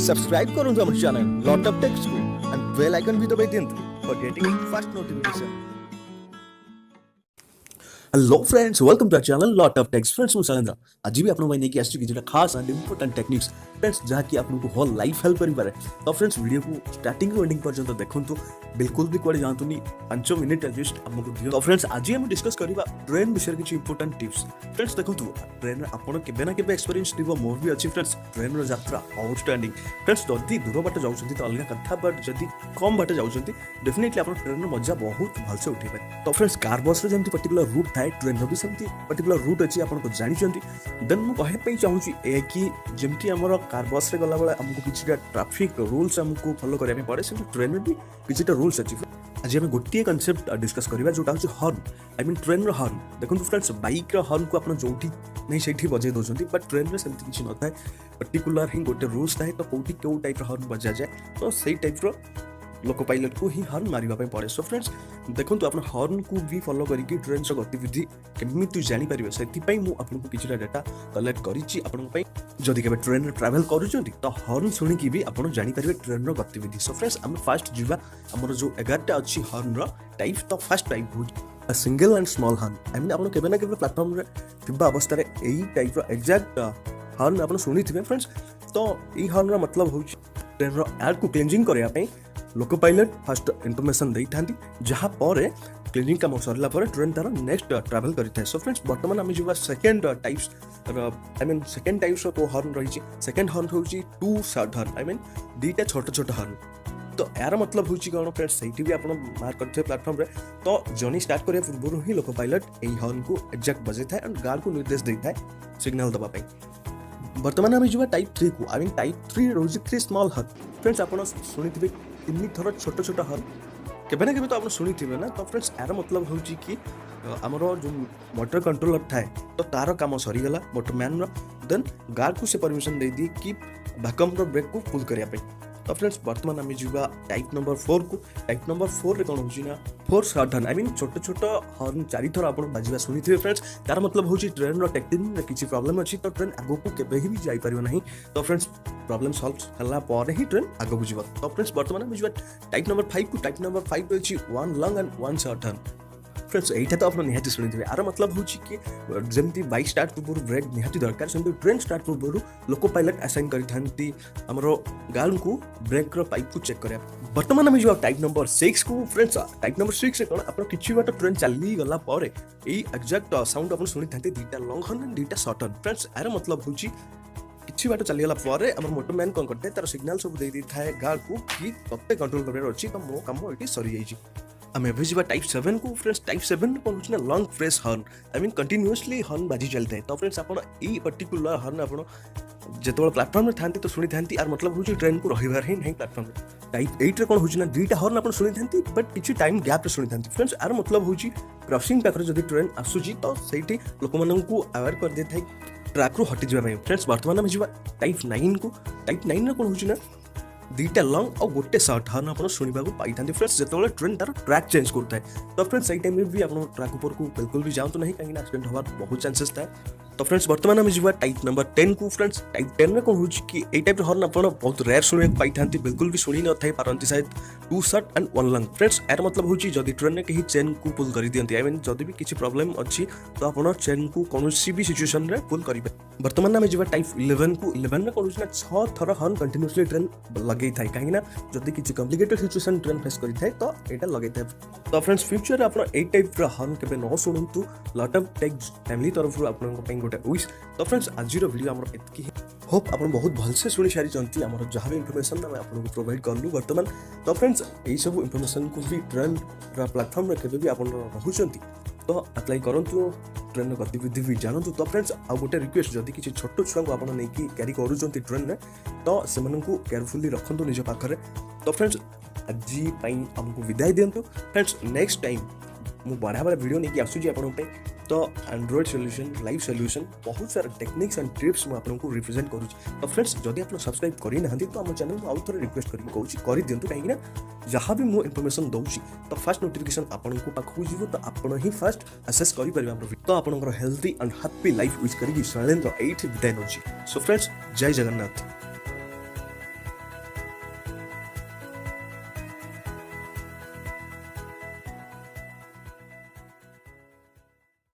Subscribe करूँ हमारे channel lot of techs को एंड बेल आइकन भी दबाई दियंतु for getting first notification. Hello friends, welcome to our channel lot of techs. Friends मु शैलेंद्र आज भी आपन भाई कि किसी खास एंड इंपोर्टेंट टेक्निक्स फ्रेंड्स जहाँकि आपको होल लाइफ हेल्प करें। तो फ्रेंड्स वीडियो को स्टार्टिंग रू एंडिंग पर्यंत देखु, बिल्कुल भी कड़े जातु 5 मिनिट एटलिस्ट आमको दियो। तो फ्रेंड्स आज हम डिस्कस करबा ट्रेन विषय किसी इंपोर्टेंट टिप्स। फ्रेंड्स देखु ट्रेन आपन केबे ना केबे एक्सपीरियंस दिबो, मोर भी अच्छी फ्रेंड्स ट्रेन रो यात्रा आउटस्टैंडिंग। फ्रेंड्स जदि दूर बाट जाउछंती तो अलग कथा, बट जदि कम बाट जाउछंती डेफिनेटली आपन ट्रेन रो मजा बहुत भलसे उठेबे। तो फ्रेंड्स कार बस रे जेमति पर्टिकुलर रूट थाए, ट्रेन रो भी सेमति पर्टिकुलर रूट अछि आपन को जानिछंती। देन मु कहे पई चाहूची ए कि जेमति हमर कार बस रे गला बेला हमको किछटा ट्रैफिक रूल्स हमको फॉलो करिया पे पड़े, सेमति ट्रेन रे भी किछटा रूल्स अछि। आज हम गोटे कॉन्सेप्ट डिस्कस करिबा जोटा होची हॉर्न। आई मीन ट्रेन रो हॉर्न। देखो फ्रेंड्स बाइक रो हॉर्न को आपन जोठी नहीं सेठी बजे दोछंती, बट ट्रेन रे सेमति किछि न थाए, पर्टिकुलर ही गोटे रूल्स थाए। तो कोठी केउ टाइप रो हॉर्न बजा जाए तो सेही टाइप रो लोको पायलट को ही हॉर्न मारिबा पे पड़े। सो फ्रेंड्स देखो तो आपन हॉर्न को भी फॉलो करिकि ट्रेन रो गतिविधि केमिति जानि परिबे, सेति पई मु आपन को किछटा डाटा कलेक्ट करिछि आपन पई। जदि केबे ट्रेन रे ट्रैवल करूछंती तो हॉर्न सुनि कि भी आपन जानि परिबे ट्रेन रो गतिविधि। सो फ्रेंड्स हम फर्स्ट जिवा हमर जो 11टा अछि हॉर्न रो टाइप। तो फर्स्ट टाइप हो a single and small horn. I mean आपन केबे ना केबे प्लेटफॉर्म रे थिबा अवस्था रे एई टाइप रो एग्जैक्ट हॉर्न आपन सुनिथिबे फ्रेंड्स। तो ई हॉर्न रो मतलब होछि ट्रेन रो एयर को क्लीनिंग करया पे लोको पायलट फर्स्ट इन्फॉर्मेशन देई थांती, जहां पर क्लीनिंग काम सरला पर ट्रेन तार नेक्स्ट ट्रैवल करि थाए। सो फ्रेंड्स वर्तमान हम जिवा second types I mean second types को हॉर्न रही। सेकंड हॉर्न होची two short horn. I mean दीटा छोट छोट हॉर्न। तो यार मतलब होची कोन फ्रेंड्स सहीटी भी आपण मार्क करथे प्लेटफॉर्म रे। तो जर्नी स्टार्ट करे पूर्व ही लोको पायलट एई हॉर्न को एग्जैक्ट बजे थाए एंड गार्ड को निर्देश देई थाए सिग्नल दबा पे। वर्तमान हम जिवा टाइप 3 को। आई मीन टाइप 3 रोजी 3 स्मॉल हॉर्न। फ्रेंड्स आपण सुनिथिबे तीन थर छोट छोट हॉर्न केबे ना केबे तो आप सुनिथिबे ना। तो फ्रेंड्स यार मतलब होची कि हमरो जो मोटर कंट्रोलर थाए तो तार काम सरी गला मोटरमैन रो। देन गार्ड को से परमिशन दे दी कि वैक्यूम रो ब्रेक को पुल करिया पे। तो फ्रेंड्स वर्तमान आम जा टाइप नंबर 4 को। टाइप नंबर 4 रे कोन होची ना 4 शॉर्ट हॉर्न। आई मीन छोट छोट हॉर्न 4 थर आपण बाजिबा सुनिथिबे फ्रेंड्स। तार मतलब होची ट्रेन रो टेक्निक रे किछि प्रॉब्लम अछि तो ट्रेन आगो को केबे ही भी जाई परियो नाही। तो फ्रेंड्स प्रॉब्लम सॉल्व हला पर ही ट्रेन आगो बुझिबो। तो फ्रेंड्स वर्तमान आम जा टाइप नंबर 5 को। टाइप नंबर 5 अछि 1 long and 1 short horn. Friends एटा तो आपन निहाती सुनिथिबे। आरो मतलब होची कि जेमति बाइक स्टार्ट पूर्व ब्रेक निहाती दरकार, सेमति ट्रेन स्टार्ट पूर्व लोको पायलट असाइन करिथांती हमरो गार्ड को ब्रेक रो पाइप को चेक करया। वर्तमान हम जो टाइप नंबर 6 को। फ्रेंड्स टाइप नंबर 6 से कोन आपन किछि बाट ट्रेन चली गला पर एई एग्जैक्ट साउंड आपन सुनिथांती दीटा लॉन्ग हॉर्न एंड दीटा शॉर्ट हॉर्न। फ्रेंड्स आरो मतलब होची किछि बाट चली गला पर हमर मोटरमैन कोन करते तार सिग्नल सब दे दी थाए गार्ड को कि तत्ते कंट्रोल करबे अछि तो मो काम एटी सरी जाईची। हम एवरेज बा टाइप 7 को। फ्रेंड्स टाइप 7 कोन होची ना long fresh horn. I mean continuously horn बाजी चलते हैं। तो फ्रेंड्स आपण ई पर्टिकुलर हॉर्न आपण जेतबे प्लेटफॉर्म रे थांती तो सुनी थांती आर मतलब होची ट्रेन को रहिबार ही नहीं प्लेटफॉर्म रे। टाइप 8 रे कोन होची ना दुईटा हॉर्न आपण सुनी थांती बट किछि टाइम गैप रे सुनी थांती। फ्रेंड्स आर मतलब होची क्रॉसिंग पाखरे जदी ट्रेन आसुची तो सेठी लोक मानन को अवेयर कर दे थाई ट्रैक रो हटि जबा। फ्रेंड्स वर्तमान हम जिवा टाइप 9 को। टाइप 9 रे कोन होची ना दीटा लॉन्ग और गोटे शॉर्ट हॉर्न आपण सुनिबा को पाई थांती। फ्रेंड्स जेतबे ट्रेन तार ट्रैक चेंज करता है तो फ्रेंड्स सही टाइम में भी आपण ट्रैक ऊपर को बिल्कुल भी जांतु नहीं, कहीं एक्सीडेंट होवार बहुत चांसेस था। तो फ्रेंड्स वर्तमान हम जिवा टाइप नंबर 10 को। फ्रेंड्स टाइप 10 रे कोन होची कि ए टाइप हॉर्न आपण बहुत रेयर सुने पाई थांती, बिल्कुल भी सुनी न थाई पारंती शायद 2 शॉर्ट एंड 1 लॉन्ग। फ्रेंड्स यार मतलब होची जदी ट्रेन ने कहीं चेन को पुल करि दियंती, आई मीन जदी भी किछि प्रॉब्लम अछि तो आपण चेन को कोनोसी भी सिचुएशन रे पुल करिबे। वर्तमान हम जिवा टाइप 11 को। 11 रे कोन होची ना 6 थर हॉर्न कंटीन्यूअसली ट्रेन लगेई थाई, कहीं ना जदी किछि कॉम्प्लिकेटेड सिचुएशन ट्रेन फेस करि थाई तो एटा लगेई थाई। तो फ्रेंड्स फ्यूचर रे आपण ए टाइप रे हॉर्न केबे न सुनंतु। लॉट ऑफ टेक्स फैमिली तरफ रो आपण पई गोटे विश। तो फ्रेंड्स आज रो वीडियो हमर एतकी होप आपण बहुत भलसे सुनि सारी जंती हमर जहां भी इंफॉर्मेशन हम आपन को प्रोवाइड करलु वर्तमान। तो फ्रेंड्स एई सब इंफॉर्मेशन को भी ट्रेन रा प्लेटफॉर्म रे केबे भी आपण रहउचंती तो अप्लाई करंतु, ट्रेन गतिविधि भी जानतु। तो फ्रेंड्स आ गोटे रिक्वेस्ट जदी किछि छोटो छुआ को आपण नै कि कैरी करूचंती ट्रेन रे तो सेमन को केयरफुली रखंतु निज पाखरे। तो फ्रेंड्स आज पई हमको विदाई दियंतु। फ्रेंड्स नेक्स्ट टाइम मु बड़ा बड़ा वीडियो नहीं आसुची आपण पे। तो एंड्रॉइड सॉल्यूशन लाइव सॉल्यूशन बहुत सारा टेक्निक्स एंड ट्रिप्स मु आपन को रिप्रेजेंट करूची। तो फ्रेंड्स जदि आप सब्सक्राइब करि नहंती तो हम चैनल को आउ थोड़े रिक्वेस्ट करि कहूची करि दियंतु, काहे ना जहां भी मु इंफॉर्मेशन दउची तो फर्स्ट नोटिफिकेशन आपन को पाखु जीवो तो आपन ही फर्स्ट एक्सेस करि परिबा हमर वीडियो। तो आपनकर healthy and happy life wish करी शैलेंद्र 8 विदाई नउची। सो फ्रेंड्स जय जगन्नाथ।